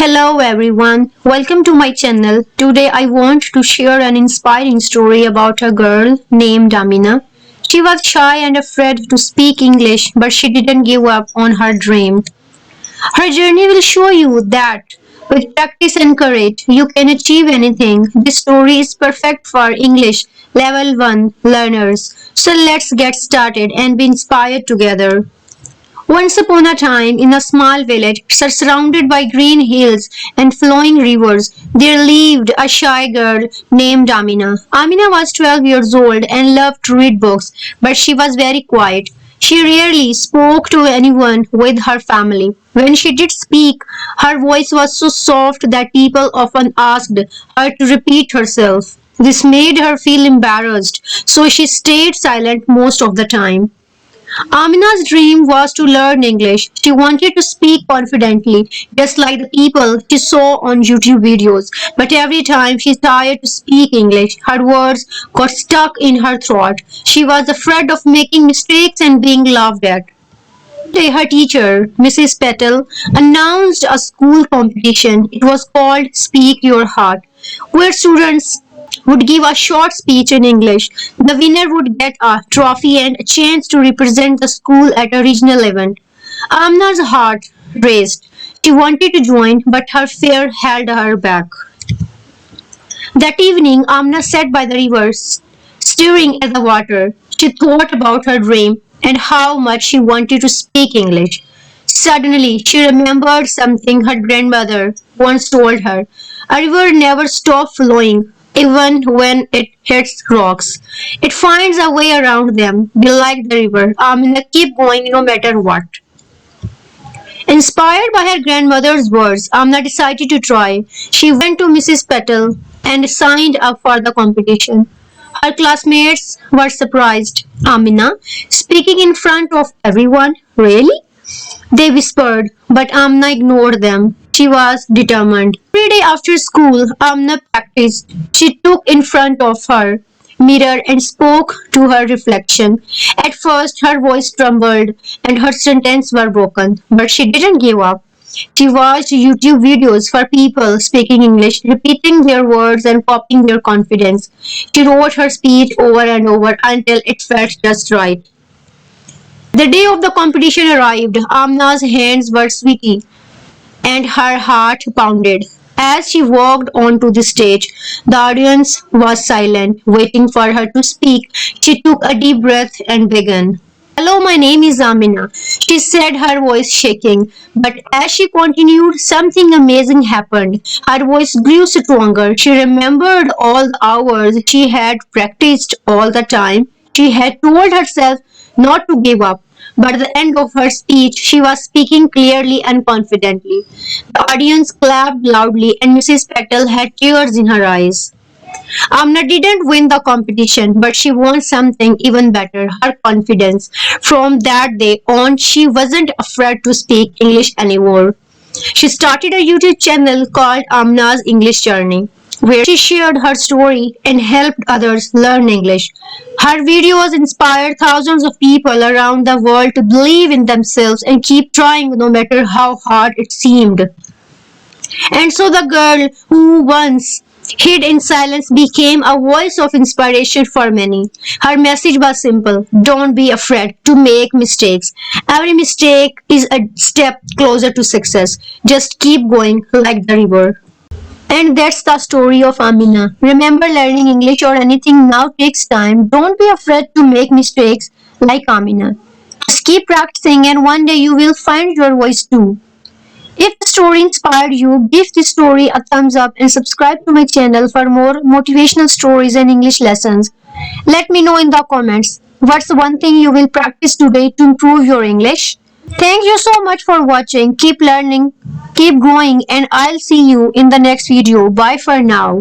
Hello everyone, welcome to my channel. Today I want to share an inspiring story about a girl named Amina. She was shy and afraid to speak English, but she didn't give up on her dream. Her journey will show you that with practice and courage, you can achieve anything. This story is perfect for English Level 1 learners. So let's get started and be inspired together. Once upon a time, in a small village surrounded by green hills and flowing rivers, there lived a shy girl named Amina. Amina was 12 years old and loved to read books, but she was very quiet. She rarely spoke to anyone with her family. When she did speak, her voice was so soft that people often asked her to repeat herself. This made her feel embarrassed, so she stayed silent most of the time. Amina's dream was to learn English. She wanted to speak confidently, just like the people she saw on YouTube videos. But every time she tried to speak English, her words got stuck in her throat. She was afraid of making mistakes and being laughed at. Day her teacher, Mrs. Petal, announced a school competition. It was called Speak Your Heart, where students would give a short speech in English. The winner would get a trophy and a chance to represent the school at a regional event. Amna's heart raced. She wanted to join, but her fear held her back. That evening, Amna sat by the river, staring at the water. She thought about her dream and how much she wanted to speak English. Suddenly, she remembered something her grandmother once told her. A river never stops flowing, even when it hits rocks. It finds a way around them. Be like the river. Amina, keep going no matter what. Inspired by her grandmother's words, Amna decided to try. She went to Mrs. Petal and signed up for the competition. Her classmates were surprised. Amina, speaking in front of everyone? Really? They whispered, but Amna ignored them. She was determined. Every day after school, Amna practiced. She took in front of her mirror and spoke to her reflection. At first, her voice trembled and her sentences were broken, but she didn't give up. She watched YouTube videos for people speaking English, repeating their words and copying their confidence. She wrote her speech over and over until it felt just right. The day of the competition arrived. Amna's hands were sweaty and her heart pounded. As she walked onto the stage, the audience was silent, waiting for her to speak. She took a deep breath and began. Hello, my name is Amina, she said, her voice shaking. But as she continued, something amazing happened. Her voice grew stronger. She remembered all the hours she had practiced all the time. She had told herself not to give up. But at the end of her speech, she was speaking clearly and confidently. The audience clapped loudly, and Mrs. Petal had tears in her eyes. Amna didn't win the competition, but she won something even better, her confidence. From that day on, she wasn't afraid to speak English anymore. She started a YouTube channel called Amna's English Journey, where she shared her story and helped others learn English. Her videos inspired thousands of people around the world to believe in themselves and keep trying no matter how hard it seemed. And so the girl who once hid in silence became a voice of inspiration for many. Her message was simple: don't be afraid to make mistakes. Every mistake is a step closer to success. Just keep going like the river. And that's the story of Amina. Remember, learning English or anything now takes time. Don't be afraid to make mistakes like Amina. Just keep practicing and one day you will find your voice too. If the story inspired you, give this story a thumbs up and subscribe to my channel for more motivational stories and English lessons. Let me know in the comments what's the one thing you will practice today to improve your English. Thank you so much for watching. Keep learning, keep growing, and I'll see you in the next video. Bye for now.